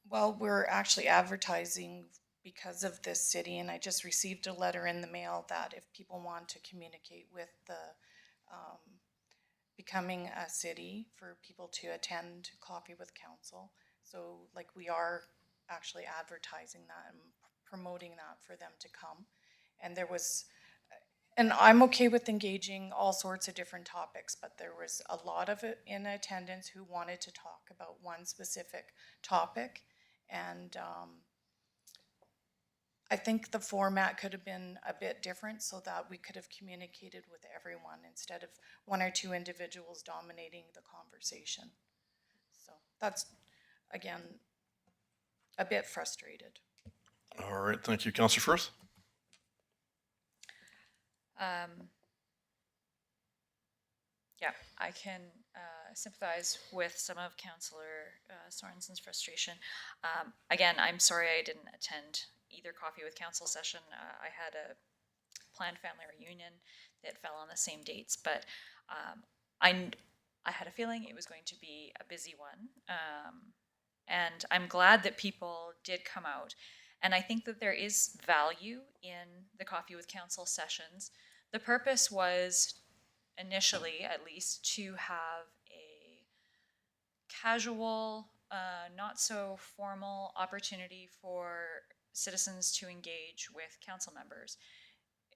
Well, we're actually advertising because of this city, and I just received a letter in the mail that if people want to communicate with the becoming a city, for people to attend Coffee with Council. So like we are actually advertising that and promoting that for them to come. And there was, and I'm okay with engaging all sorts of different topics, but there was a lot of it in attendance who wanted to talk about one specific topic. And I think the format could have been a bit different so that we could have communicated with everyone instead of 1 or 2 individuals dominating the conversation. So that's, again, a bit frustrated. All right, thank you. Councilor Firth? Yeah, I can sympathize with some of Councillor Sorensen's frustration. Again, I'm sorry I didn't attend either Coffee with Council session. I had a planned family reunion that fell on the same dates, but I had a feeling it was going to be a busy one. And I'm glad that people did come out. And I think that there is value in the Coffee with Council sessions. The purpose was initially, at least, to have a casual, not so formal opportunity for citizens to engage with council members.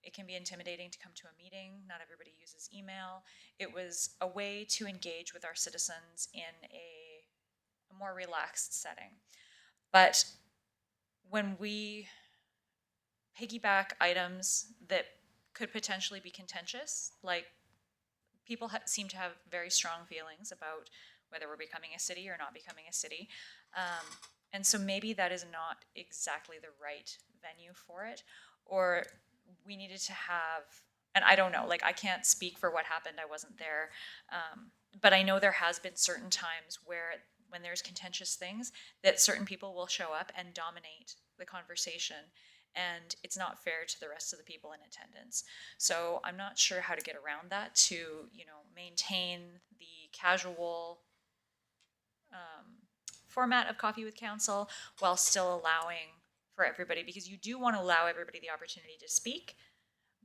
It can be intimidating to come to a meeting. Not everybody uses email. It was a way to engage with our citizens in a more relaxed setting. But when we piggyback items that could potentially be contentious, like people seem to have very strong feelings about whether we're becoming a city or not becoming a city. And so maybe that is not exactly the right venue for it, or we needed to have, and I don't know, like I can't speak for what happened, I wasn't there, but I know there has been certain times where when there's contentious things that certain people will show up and dominate the conversation, and it's not fair to the rest of the people in attendance. So I'm not sure how to get around that to, you know, maintain the casual format of Coffee with Council while still allowing for everybody, because you do want to allow everybody the opportunity to speak,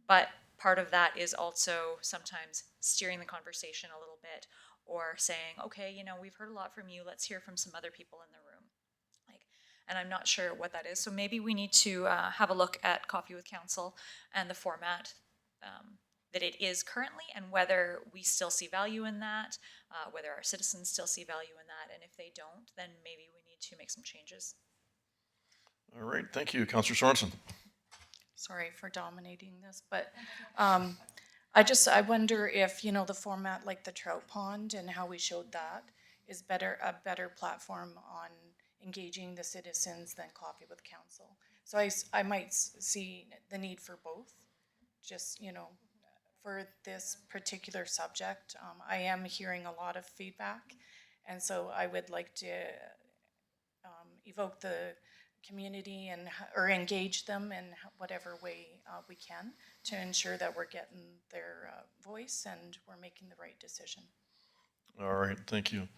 but part of that is also sometimes steering the conversation a little bit, or saying, okay, you know, we've heard a lot from you, let's hear from some other people in the room. And I'm not sure what that is. So maybe we need to have a look at Coffee with Council and the format that it is currently, and whether we still see value in that, whether our citizens still see value in that, and if they don't, then maybe we need to make some changes. All right, thank you, Councillor Sorensen. Sorry for dominating this, but I wonder if, you know, the format like the trout pond and how we showed that is a better platform on engaging the citizens than Coffee with Council. So I might see the need for both, just, you know, for this particular subject. I am hearing a lot of feedback, and so I would like to evoke the community or engage them in whatever way we can to ensure that we're getting their voice and we're making the right decision. All right, thank you.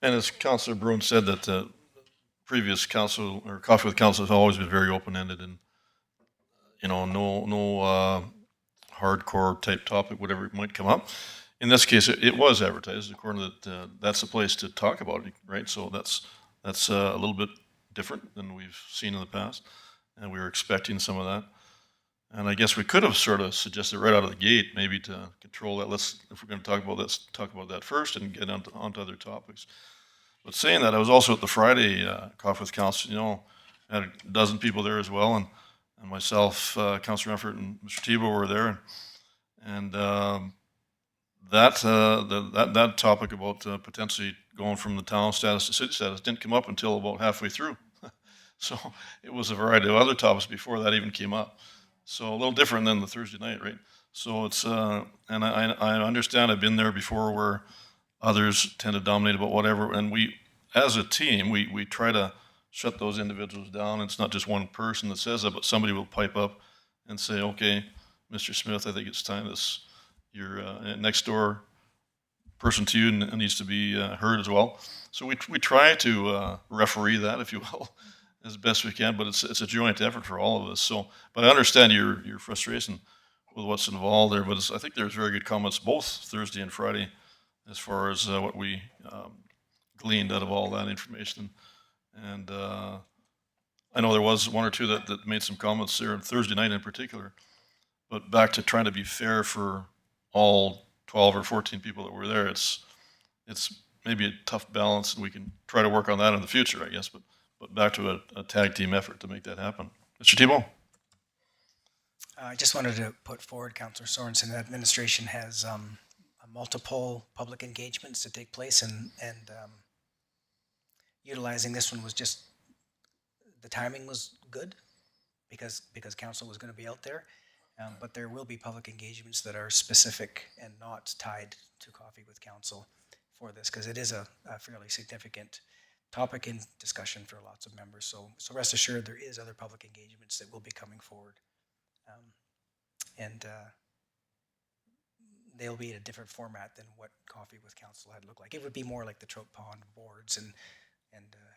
And as Councillor Bruin said, that previous council or Coffee with Council has always been very open-ended, and you know, no hardcore type topic, whatever it might come up. In this case, it was advertised according to that's the place to talk about it, right? So that's a little bit different than we've seen in the past, and we were expecting some of that. And I guess we could have sort of suggested right out of the gate, maybe to control that. If we're going to talk about that, let's talk about that first and get onto other topics. But saying that, I was also at the Friday Coffee with Council. You know, had a dozen people there as well, and myself, Councillor Renfort, and Mr. Tebow were there, and that topic about potentially going from the town status to city status didn't come up until about halfway through. So it was a variety of other topics before that even came up. So a little different than the Thursday night, right? So it's and I understand, I've been there before where others tend to dominate about whatever, and we, as a team, we try to shut those individuals down. It's not just one person that says that, but somebody will pipe up and say, okay, Mr. Smith, I think it's time your next door person to you needs to be heard as well. So we try to referee that, if you will, as best we can, but it's a joint effort for all of us. So, but I understand your frustration with what's involved there, but I think there's very good comments both Thursday and Friday as far as what we gleaned out of all that information. And I know there was one or two that made some comments there on Thursday night in particular, but back to trying to be fair for all 12 or 14 people that were there, it's maybe a tough balance, and we can try to work on that in the future, I guess, but back to a tag team effort to make that happen. Mr. Tebow? I just wanted to put forward, Councillor Sorensen, that administration has multiple public engagements to take place, and utilizing this one was just, the timing was good because council was going to be out there. But there will be public engagements that are specific and not tied to Coffee with Council for this, because it is a fairly significant topic in discussion for lots of members. So rest assured, there is other public engagements that will be coming forward. And they'll be in a different format than what Coffee with Council had looked like. It would be more like the Trout Pond boards, and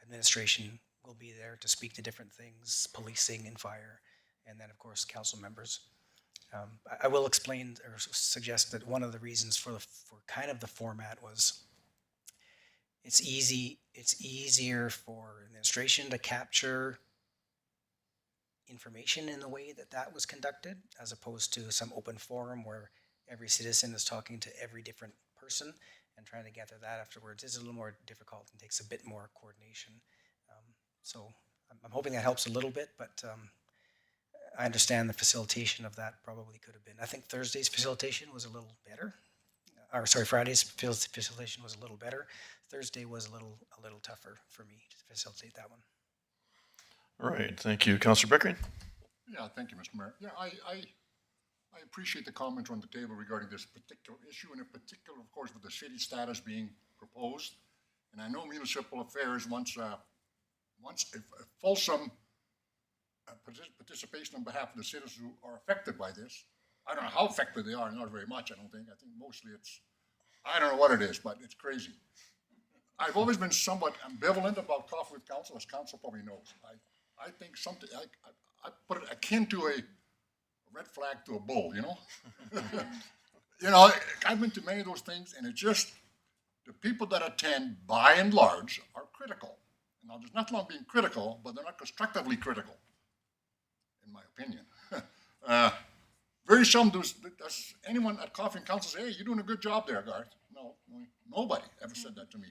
administration will be there to speak to different things, policing and fire, and then of course council members. I will explain or suggest that one of the reasons for kind of the format was it's easier for administration to capture information in the way that was conducted, as opposed to some open forum where every citizen is talking to every different person and trying to gather that afterwards is a little more difficult and takes a bit more coordination. So I'm hoping that helps a little bit, but I understand the facilitation of that probably could have been. I think Thursday's facilitation was a little better. Friday's facilitation was a little better. Thursday was a little tougher for me to facilitate that one. All right, thank you. Councillor Beckering? Yeah, thank you, Mr. Mayor. Yeah, I appreciate the comments on the table regarding this particular issue, and in particular, of course, with the city status being proposed. And I know municipal affairs wants a fulsome participation on behalf of the citizens who are affected by this. I don't know how affected they are, not very much, I don't think. I think mostly I don't know what it is, but it's crazy. I've always been somewhat ambivalent about coffee with council, as council probably knows. I think something, I put it akin to a red flag to a bull, you know? You know, I've been to many of those things, and it's just, the people that attend, by and large, are critical. Now, there's nothing wrong being critical, but they're not constructively critical, in my opinion. Very seldom does anyone at Coffee and Council say, hey, you're doing a good job there, Garth. No, nobody ever said that to me.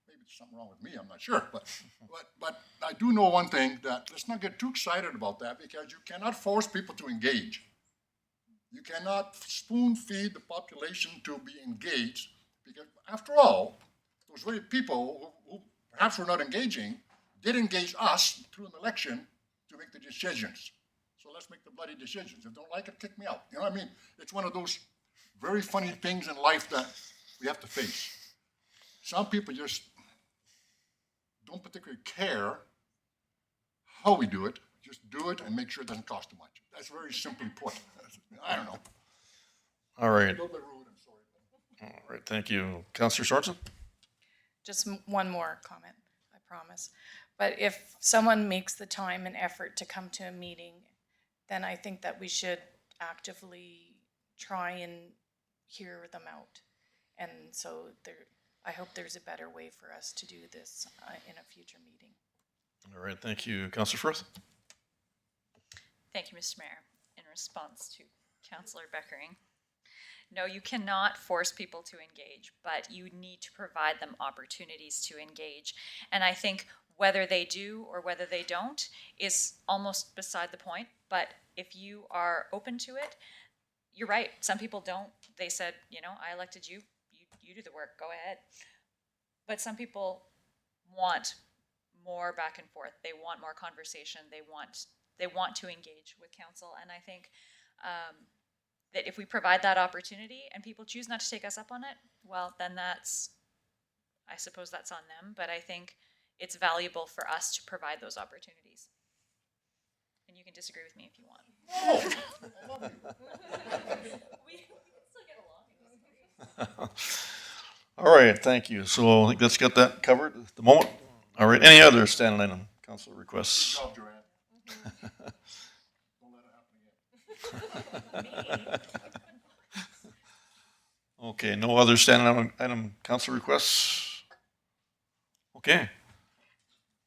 Maybe there's something wrong with me, I'm not sure. But I do know one thing, that let's not get too excited about that, because you cannot force people to engage. You cannot spoon feed the population to be engaged, because after all, those very people who perhaps were not engaging did engage us through an election to make the decisions. So let's make the bloody decisions. If you don't like it, kick me out. You know what I mean? It's one of those very funny things in life that we have to face. Some people just don't particularly care how we do it. Just do it and make sure it doesn't cost too much. That's very simply put. I don't know. All right. A little bit rude, I'm sorry. All right, thank you. Councillor Sorensen? Just one more comment, I promise. But if someone makes the time and effort to come to a meeting, then I think that we should actively try and hear them out. And so I hope there's a better way for us to do this in a future meeting. All right, thank you. Councillor Firth? Thank you, Mr. Mayor. In response to Councillor Beckering, no, you cannot force people to engage, but you need to provide them opportunities to engage. And I think whether they do or whether they don't is almost beside the point. But if you are open to it, you're right. Some people don't. They said, you know, I elected you. You do the work. Go ahead. But some people want more back and forth. They want more conversation. They want to engage with council. And I think that if we provide that opportunity and people choose not to take us up on it, well, then I suppose that's on them. But I think it's valuable for us to provide those opportunities. And you can disagree with me if you want. We can still get along. All right, thank you. So I think that's got that covered at the moment. All right, any other standing item council requests? Good job, Joanne. Don't let it happen again. Okay, no other standing item council requests? Okay.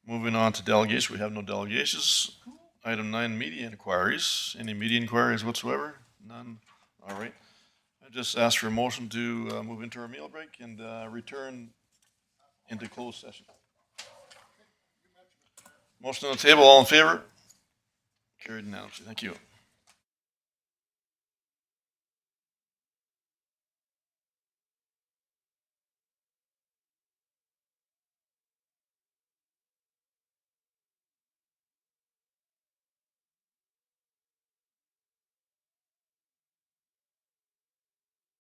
Moving on to delegations, we have no delegations. Item 9, media inquiries. Any media inquiries whatsoever? None? All right. I just ask for a motion to move into our meal break and return into closed session. Motion on the table, all in favor? Carried unanimously. Thank you.